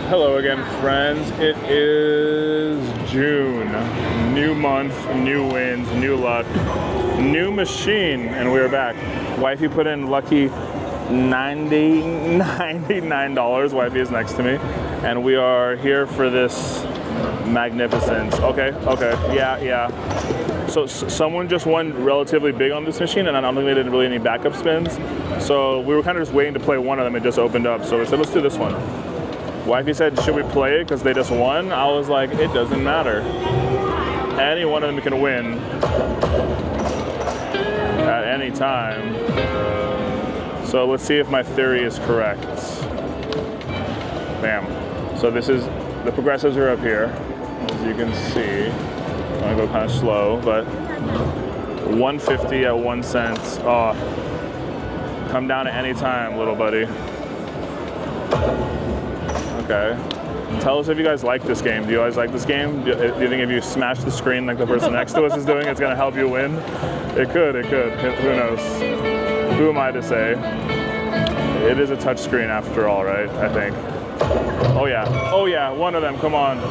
Hello again, friends. It is June. New month, new wins, new luck, new machine, and we're back. Wifey put in lucky $99. Wifey is next to me, and we are here for this magnificence. Okay, yeah. So someone just won relatively big on this machine, and I don't think they did really any backup spins. So we were kind of just waiting to play one of them. It just opened up, so we said, let's do this one. Wifey said, should we play it because they just won? I was like, it doesn't matter. Any one of them can win at any time. So let's see if my theory is correct. Bam. So this is, the progressives are up here, as you can see. I'm gonna go kind of slow, but 150 at 1 cent. Oh, come down at any time, little buddy. Okay. Tell us if you guys like this game. Do you guys like this game? Do you think if you smash the screen like the person next to us is doing, it's gonna help you win? It could. Who knows? Who am I to say? It is a touch screen after all, right? I think. Oh yeah, one of them, come on.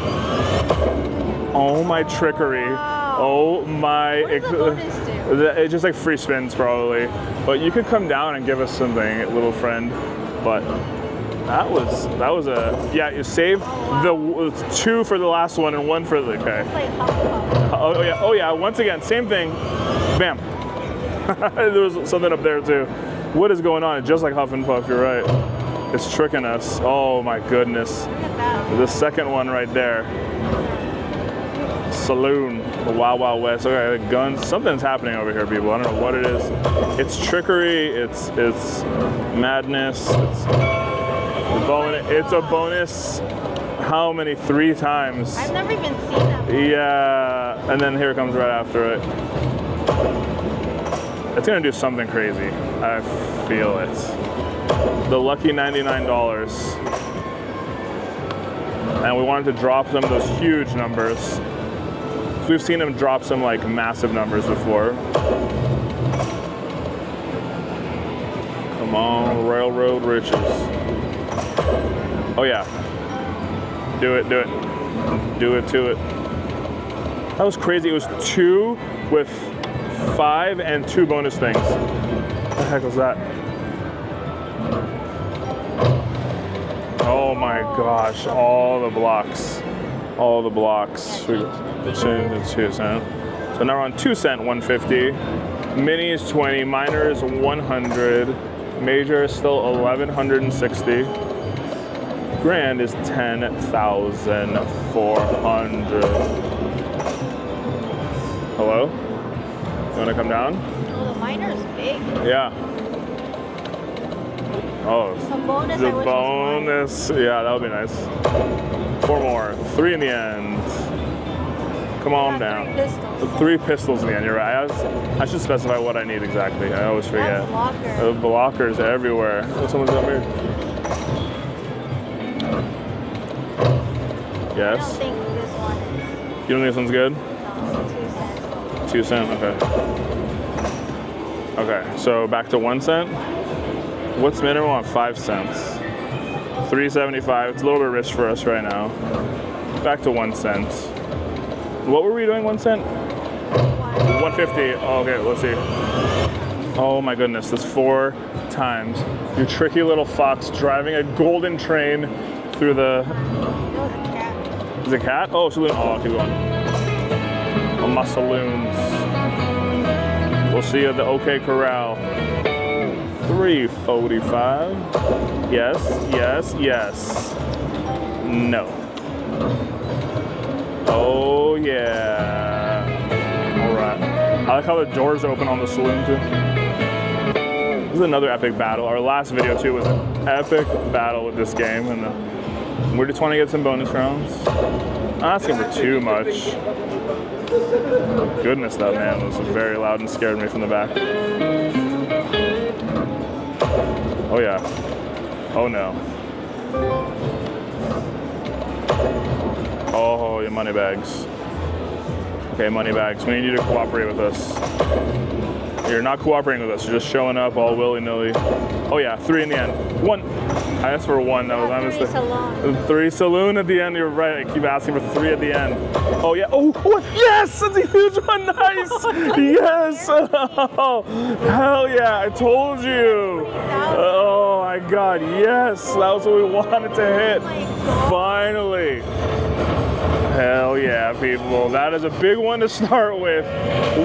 Oh my trickery. Wow. Oh my. What does the bonus do? It's just like free spins probably. But you could come down and give us something, little friend. But that was a, yeah, you saved the 2 for the last one and 1 for the, okay. It's like Huff Puff. Oh yeah, once again, same thing. Bam. There was something up there too. What is going on? It's just like Huff and Puff, you're right. It's tricking us. Oh my goodness. Look at that. The second one right there. Saloon, the Wild Wild West. Okay, guns. Something's happening over here, people. I don't know what it is. It's trickery. It's madness. It's a bonus. How many? 3 times. I've never even seen that. Yeah, and then here it comes right after it. It's gonna do something crazy. I feel it. The lucky $99. And we wanted to drop some of those huge numbers. We've seen him drop some like massive numbers before. Come on, railroad riches. Oh yeah. Do it to it. That was crazy. It was 2 with 5 and 2 bonus things. What the heck was that? Oh my gosh, all the blocks. It's 2 cent. So now we're on 2 cent, 150. Mini is 20, minor is 100. Major is still 1160. Grand is 10,400. Hello? You wanna come down? Oh, the miner's big. Yeah. Oh, The bonus, the I wish bonus. Yeah, that would be nice. 4 more. 3 in the end. Come on down. 3 pistols. 3 pistols in the end. You're right. I should specify what I need exactly. I always forget. That's blocker. The blockers everywhere. Oh, someone's up here. I Yes. don't think this one is. You don't think this one's good? No, 2 2 cents. cent. Okay. Okay. So back to 1 cent. What's minimum on 5 cents? 3.75. It's a little bit rich for us right now. Back to 1 cent. What were we doing? 1 cent? 150. Oh, okay, let's see. Oh my goodness, that's 4 times. You tricky little fox driving a golden train through the. It was a cat. Is it a cat? Oh, saloon. Oh, I'll keep going. Oh, my saloons. We'll see you at the OK Corral. 345. Yes. No. Oh yeah. All right. I like how the doors open on the saloon too. This is another epic battle. Our last video too was an epic battle with this game, and we just want to get some bonus rounds. Not asking for too much. Goodness, that man was very loud and scared me from the back. Oh yeah. Oh no. Oh, your money bags. Okay, money bags. We need you to cooperate with us. You're not cooperating with us. You're just showing up all willy-nilly. Oh yeah, 3 in the end. 1. I asked for one. That was my Three mistake. salon. 3 saloon at the end. You're right. I keep asking for 3 at the end. Oh yeah. Oh, yes! That's a huge one. Nice. Yes. Oh, hell yeah! I told you. Oh my God. Yes. That was what we wanted to hit. Finally. Hell yeah, people. That is a big one to start with.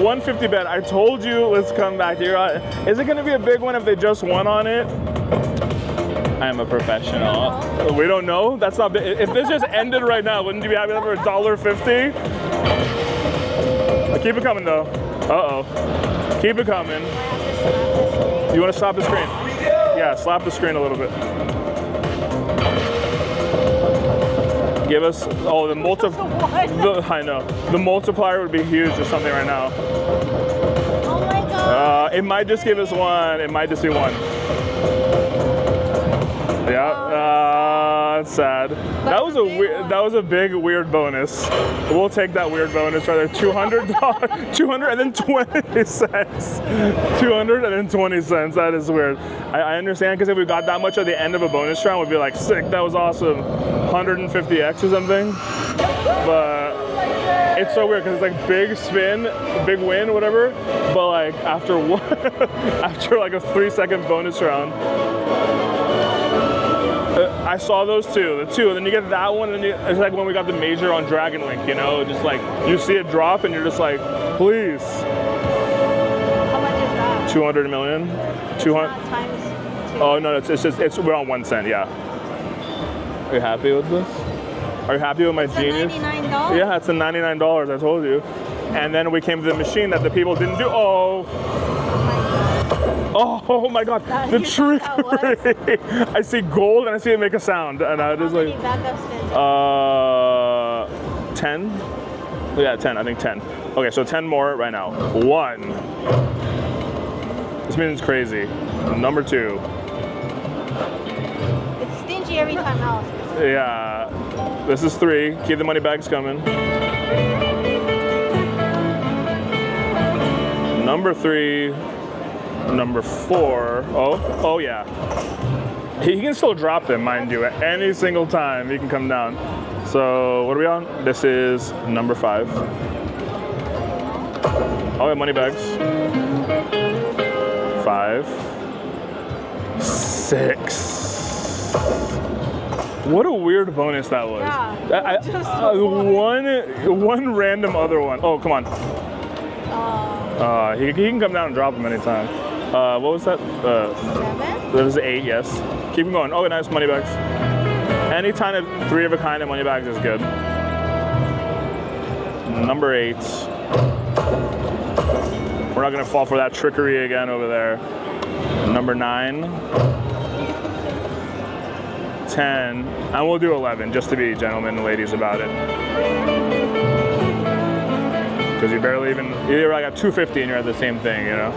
150 bet. I told you, let's come back here. Is it going to be a big one if they just won on it? I am a professional. We don't know. That's not big. If this just ended right now, wouldn't you be happy for $1.50? Keep it coming though. Uh-oh. Keep it coming. You want to stop the screen? Yeah, slap the screen a little bit. Give us, oh, the I know. The multiplier would be huge or something right now. Oh my God. It might just give us one. It might just be one. Yeah, that's sad. That was a weird. That was a big weird bonus. We'll take that weird bonus right there. $200, $220 cents. 200 and then 20 cents. That is weird. I understand because if we got that much at the end of a bonus round, we'd be like, sick. That was awesome. 150x or something. But it's so weird because it's like big spin, big win, whatever. But like after one, after like a 3-second bonus round. I saw those two, the two, and then you get that one, and then it's like when we got the major on Dragon Link, you know, just like you see it drop, and you're just like, please. How much is that? 200 million. 200. Times 2. Oh no, it's we're on 1 cent, yeah. Are you happy with this? Are you happy with my genius? $99? Yeah, it's a $99. I told you. And then we came to the machine that the people didn't do. Oh. Oh my God, the trickery! I see gold and I see it make a sound, and I just like. Backup spins? 10? Yeah, 10. I think 10. Okay, so 10 more right now. 1. This means it's crazy. Number 2. It's stingy every time else. Yeah. This is 3. Keep the money bags coming. Number 3. Number 4. Oh yeah. He can still drop them, mind you, at any single time he can come down. So what are we on? This is number 5. Oh, yeah, money bags. 5. 6. What a weird bonus that was. Yeah. One random other one. Oh, come on. He can come down and drop them anytime. What was that? 7? That was 8, yes. Keep them going. Oh, nice money bags. Any kind of 3 of a kind of money bags is good. Number 8. We're not gonna fall for that trickery again over there. Number 9. 10. And we'll do 11 just to be gentlemen and ladies about it. Because you barely even, either I got 250 and you're at the same thing, you know?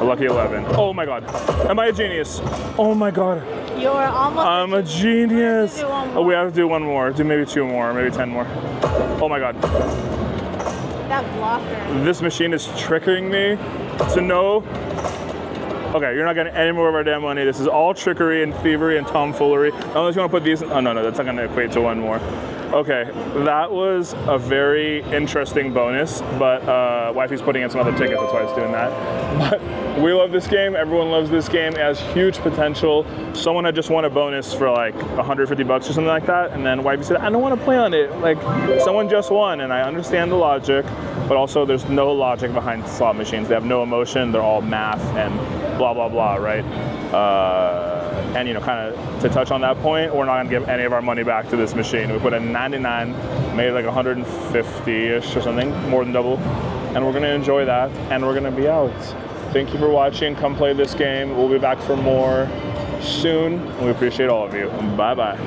A lucky 11. Oh my God. Am I a genius? Oh my God. You're almost. I'm a genius. Oh, we have to do one more. Do maybe 2 more, maybe 10 more. Oh my God. That blocker. This machine is tricking me to know. Okay, you're not getting any more of our damn money. This is all trickery and thievery and tomfoolery. Unless you want to put these, oh no, that's not gonna equate to 1 more. Okay, that was a very interesting bonus, but Wifey's putting in some other tickets, that's why it's doing that. But we love this game, everyone loves this game, it has huge potential. Someone had just won a bonus for like 150 bucks or something like that, and then Wifey said, I don't want to play on it. Like, someone just won, and I understand the logic, but also there's no logic behind slot machines. They have no emotion, they're all math and blah, blah, blah, right? And you know, kind of to touch on that point, we're not gonna give any of our money back to this machine. We put in 99, made like 150-ish or something, more than double, and we're gonna enjoy that, and we're gonna be out. Thank you for watching. Come play this game. We'll be back for more soon. We appreciate all of you. Bye-bye.